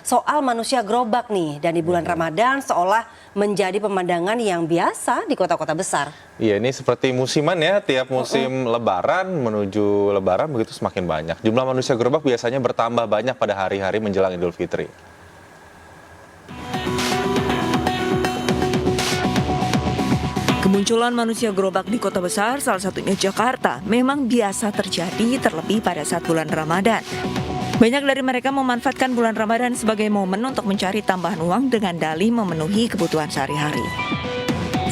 Soal manusia gerobak nih, dan di bulan Ramadan seolah menjadi pemandangan yang biasa di kota-kota besar. Iya, ini seperti musiman ya, tiap musim lebaran menuju lebaran begitu semakin banyak. Jumlah manusia gerobak biasanya bertambah banyak pada hari-hari menjelang Idul Fitri. Kemunculan manusia gerobak di kota besar, salah satunya Jakarta, memang biasa terjadi terlebih pada saat bulan Ramadan. Banyak dari mereka memanfaatkan bulan Ramadan sebagai momen untuk mencari tambahan uang dengan dalih memenuhi kebutuhan sehari-hari.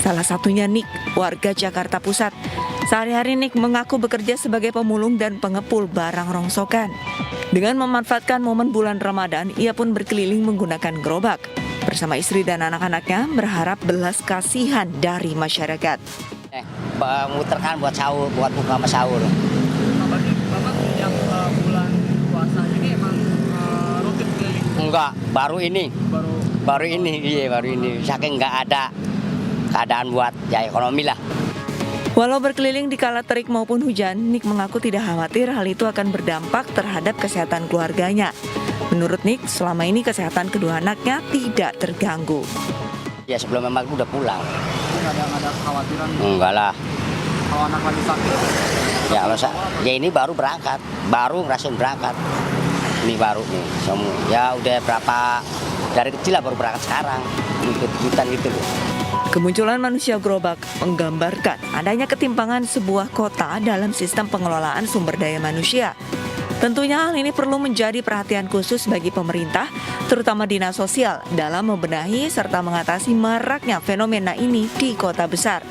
Salah satunya Nick, warga Jakarta Pusat. Sehari-hari Nick mengaku bekerja sebagai pemulung dan pengepul barang rongsokan. Dengan memanfaatkan momen bulan Ramadan, ia pun berkeliling menggunakan gerobak. Bersama istri dan anak-anaknya berharap belas kasihan dari masyarakat. Muterkan buat sahur, buat buka sama sahur. Berarti Bapak yang bulan puasa ini emang rutin keliling? Enggak, baru ini. Baru ini. Saking nggak ada keadaan buat ya ekonomi lah. Walau berkeliling di kala terik maupun hujan, Nick mengaku tidak khawatir hal itu akan berdampak terhadap kesehatan keluarganya. Menurut Nick, selama ini kesehatan kedua anaknya tidak terganggu. Ya sebelum memang udah pulang. Nggak ada kekhawatiran? Enggak lah. Kalau anak lagi sakit? Ya ini baru berangkat, baru ngerasain berangkat. Ini baru nih, semua. Ya udah berapa, dari kecil lah baru berangkat sekarang. Ikut-ikutan gitu loh. Kemunculan manusia gerobak menggambarkan adanya ketimpangan sebuah kota dalam sistem pengelolaan sumber daya manusia. Tentunya hal ini perlu menjadi perhatian khusus bagi pemerintah, terutama dinas sosial, dalam membenahi serta mengatasi maraknya fenomena ini di kota besar.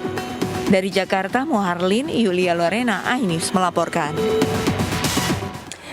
Dari Jakarta, Moharlin, Yulia Lorena, iNews melaporkan.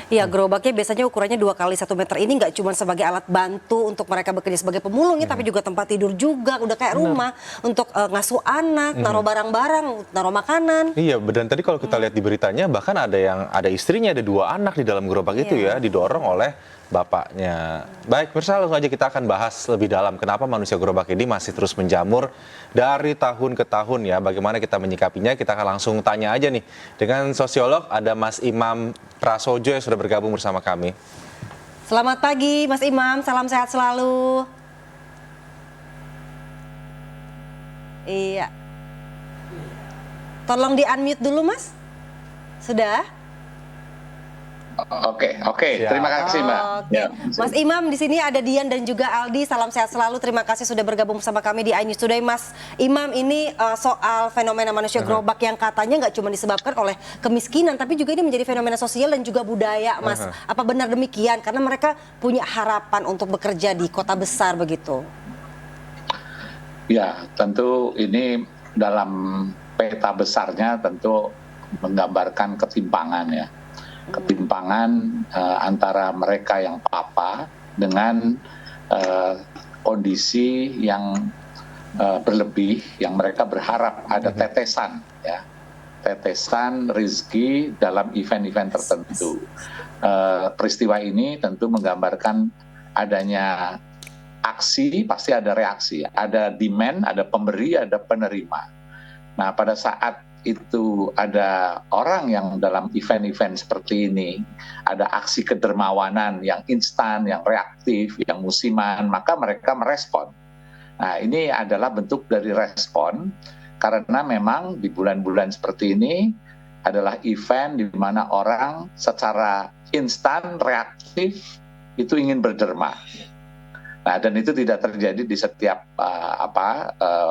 Ya, gerobaknya biasanya ukurannya 2 kali 1 meter ini nggak cuma sebagai alat bantu untuk mereka bekerja sebagai pemulung ya, tapi juga tempat tidur juga, udah kayak rumah untuk ngasuh anak, naruh barang-barang, naruh makanan. Iya, dan tadi kalau kita lihat di beritanya bahkan ada istrinya, ada 2 anak di dalam gerobak itu ya, didorong oleh bapaknya. Baik, pemirsa, langsung aja kita akan bahas lebih dalam kenapa manusia gerobak ini masih terus menjamur dari tahun ke tahun ya. Bagaimana kita menyikapinya, kita akan langsung tanya aja nih dengan sosiolog, ada Mas Imam Prasojo yang sudah bergabung bersama kami. Selamat pagi Mas Imam, salam sehat selalu. Iya. Tolong di-unmute dulu Mas. Sudah? Oke. Terima kasih Mbak. Oke. Mas Imam, di sini ada Dian dan juga Aldi. Salam sehat selalu. Terima kasih sudah bergabung bersama kami di iNews Today. Mas Imam, ini soal fenomena manusia gerobak yang katanya nggak cuma disebabkan oleh kemiskinan, tapi juga ini menjadi fenomena sosial dan juga budaya, Mas. Apa benar demikian? Karena mereka punya harapan untuk bekerja di kota besar begitu. Ya, tentu ini dalam peta besarnya tentu menggambarkan ketimpangan ya. Ketimpangan antara mereka yang papa dengan kondisi yang berlebih, yang mereka berharap ada tetesan ya, tetesan rezeki dalam event-event tertentu. Peristiwa ini tentu menggambarkan adanya aksi, pasti ada reaksi, ada demand, ada pemberi, ada penerima. Nah, pada saat itu ada orang yang dalam event-event seperti ini, ada aksi kedermawanan yang instan, yang reaktif, yang musiman, maka mereka merespon. Nah, ini adalah bentuk dari respon, karena memang di bulan-bulan seperti ini adalah event di mana orang secara instan, reaktif, itu ingin berderma. Nah, dan itu tidak terjadi di setiap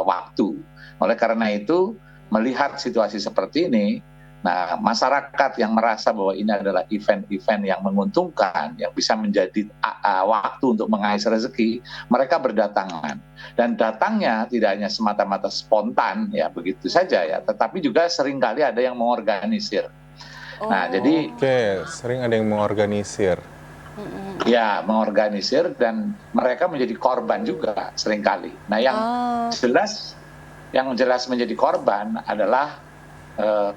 waktu. Oleh karena itu, melihat situasi seperti ini, nah masyarakat yang merasa bahwa ini adalah event-event yang menguntungkan, yang bisa menjadi waktu untuk mengais rezeki, mereka berdatangan. Dan datangnya tidak hanya semata-mata spontan, ya begitu saja ya, tetapi juga seringkali ada yang mengorganisir. Nah, jadi sering ada yang mengorganisir. Ya, mengorganisir dan mereka menjadi korban juga seringkali. Nah, yang jelas menjadi korban adalah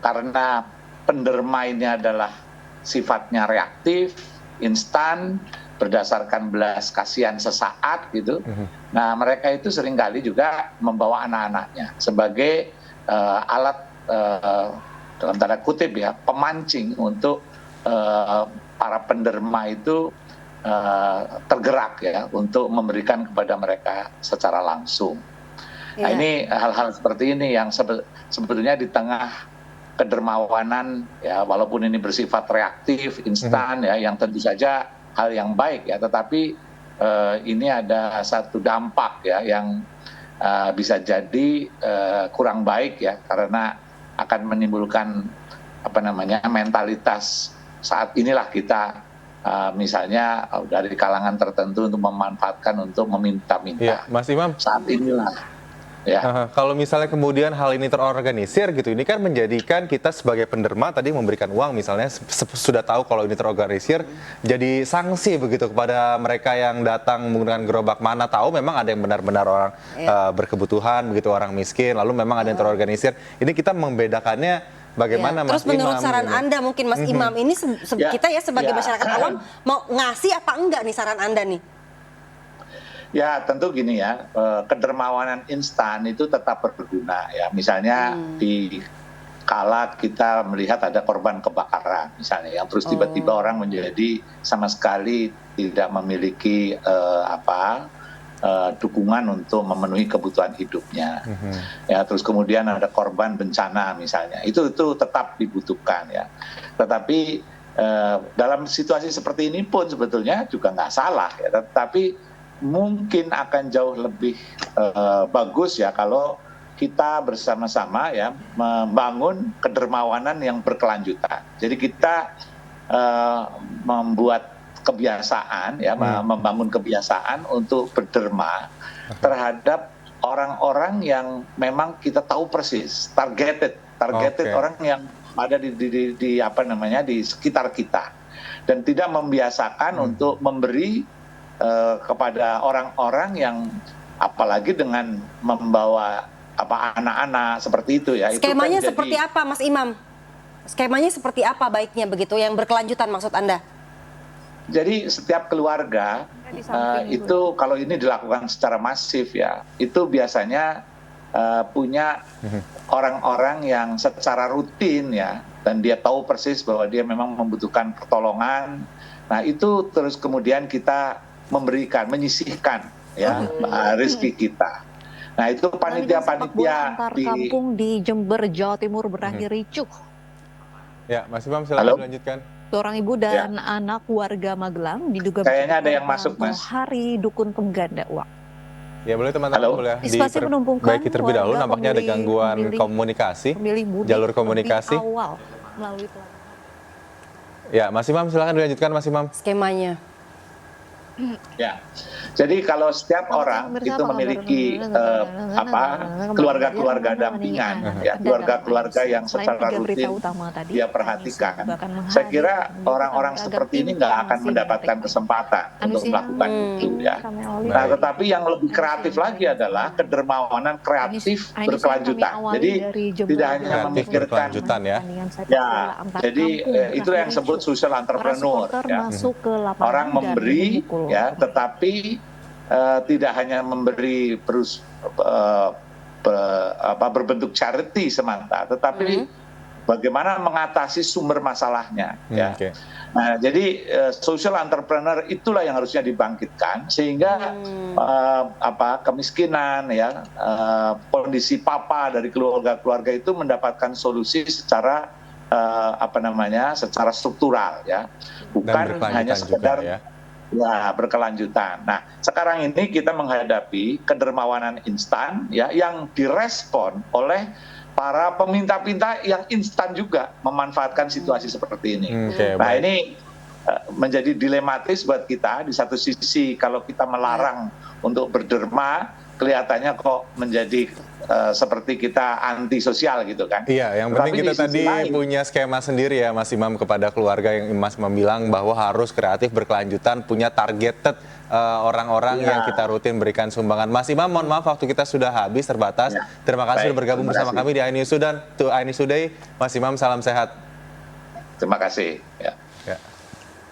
karena penderma ini adalah sifatnya reaktif, instan, berdasarkan belas kasihan sesaat gitu. Nah, mereka itu seringkali juga membawa anak-anaknya sebagai alat dalam tanda kutip ya, pemancing untuk para penderma itu tergerak ya untuk memberikan kepada mereka secara langsung. Nah, Iya. ini hal-hal seperti ini yang sebetulnya di tengah kedermawanan ya, walaupun ini bersifat reaktif, instan ya, yang tentu saja hal yang baik ya, tetapi ini ada satu dampak ya yang bisa jadi kurang baik ya, karena akan menimbulkan mentalitas saat inilah kita misalnya dari kalangan tertentu untuk memanfaatkan untuk meminta-minta. Iya, Mas Imam. Saat inilah ya. Kalau misalnya kemudian hal ini terorganisir gitu, ini kan menjadikan kita sebagai penderma tadi memberikan uang misalnya sudah tahu kalau ini terorganisir, jadi sanksi begitu kepada mereka yang datang menggunakan gerobak, mana tahu memang ada yang benar-benar orang berkebutuhan begitu, orang miskin, lalu memang ada yang terorganisir. Ini kita membedakannya bagaimana, Terus Mas menurut Imam, saran gitu? Anda mungkin Mas Imam ini kita ya sebagai Ya. masyarakat awam mau ngasih apa enggak nih saran Anda nih? Ya tentu gini ya, kedermawanan instan itu tetap berguna ya. Misalnya di kala kita melihat ada korban kebakaran misalnya, yang terus tiba-tiba orang menjadi sama sekali tidak memiliki dukungan untuk memenuhi kebutuhan hidupnya. Ya, terus kemudian ada korban bencana misalnya, itu tetap dibutuhkan ya. Tetapi dalam situasi seperti ini pun sebetulnya juga nggak salah ya, tetapi mungkin akan jauh lebih bagus ya kalau kita bersama-sama ya membangun kedermawanan yang berkelanjutan. Jadi kita membuat kebiasaan ya, membangun kebiasaan untuk berderma terhadap orang-orang yang memang kita tahu persis, targeted orang yang ada di sekitar kita, dan tidak membiasakan untuk memberi kepada orang-orang yang apalagi dengan membawa anak-anak seperti itu ya. Skemanya itu kan seperti apa Mas Imam? Skemanya seperti apa baiknya begitu yang berkelanjutan maksud Anda? Jadi setiap keluarga itu kalau ini dilakukan secara masif ya, itu biasanya punya orang-orang yang secara rutin ya, dan dia tahu persis bahwa dia memang membutuhkan pertolongan. Nah itu terus kemudian kita menyisihkan ya rezeki kita. Nah itu panitia-panitia di kampung di Jember, Jawa Timur berakhir ricuh. Ya, Mas Imam silakan dilanjutkan. Seorang ibu dan anak warga Magelang diduga kayaknya ada yang masuk, Mas. hari dukun pengganda uang. Ya boleh teman-teman boleh Antisipasi penumpukan baiki terlebih dahulu, warga nampaknya ada gangguan komunikasi, jalur komunikasi. Awal melalui Ya, Mas Imam silakan dilanjutkan, Mas Imam. Skemanya. Ya, jadi kalau setiap orang itu memiliki keluarga-keluarga dampingan, ya keluarga-keluarga yang secara rutin dia perhatikan. Saya kira orang-orang seperti ini nggak akan mendapatkan kesempatan untuk melakukan itu ya. Nah, tetapi yang lebih kreatif lagi adalah kedermawanan kreatif berkelanjutan. Jadi tidak hanya memikirkan ya. Ya, jadi itulah yang disebut social entrepreneur. Ya. Orang memberi ya, tetapi tidak hanya memberi berbentuk charity semata, tetapi bagaimana mengatasi sumber masalahnya. Ya. Nah, jadi social entrepreneur itulah yang harusnya dibangkitkan sehingga kemiskinan ya, kondisi papa dari keluarga-keluarga itu mendapatkan solusi secara secara struktural ya, bukan hanya sekedar ya berkelanjutan. Nah, sekarang ini kita menghadapi kedermawanan instan ya yang direspon oleh para peminta-pinta yang instan juga memanfaatkan situasi seperti ini. Nah, ini menjadi dilematis buat kita. Di satu sisi kalau kita melarang untuk berderma, kelihatannya kok menjadi seperti kita antisosial gitu kan. Iya, yang penting kita tadi punya skema sendiri ya Mas Imam kepada keluarga yang Mas Imam bilang bahwa harus kreatif berkelanjutan, punya targeted orang-orang yang kita rutin berikan sumbangan. Mas Imam, mohon maaf waktu kita sudah habis, terbatas. Terima kasih sudah bergabung bersama kami di iNews dan to iNews Today. Mas Imam, salam sehat. Terima kasih. Ya.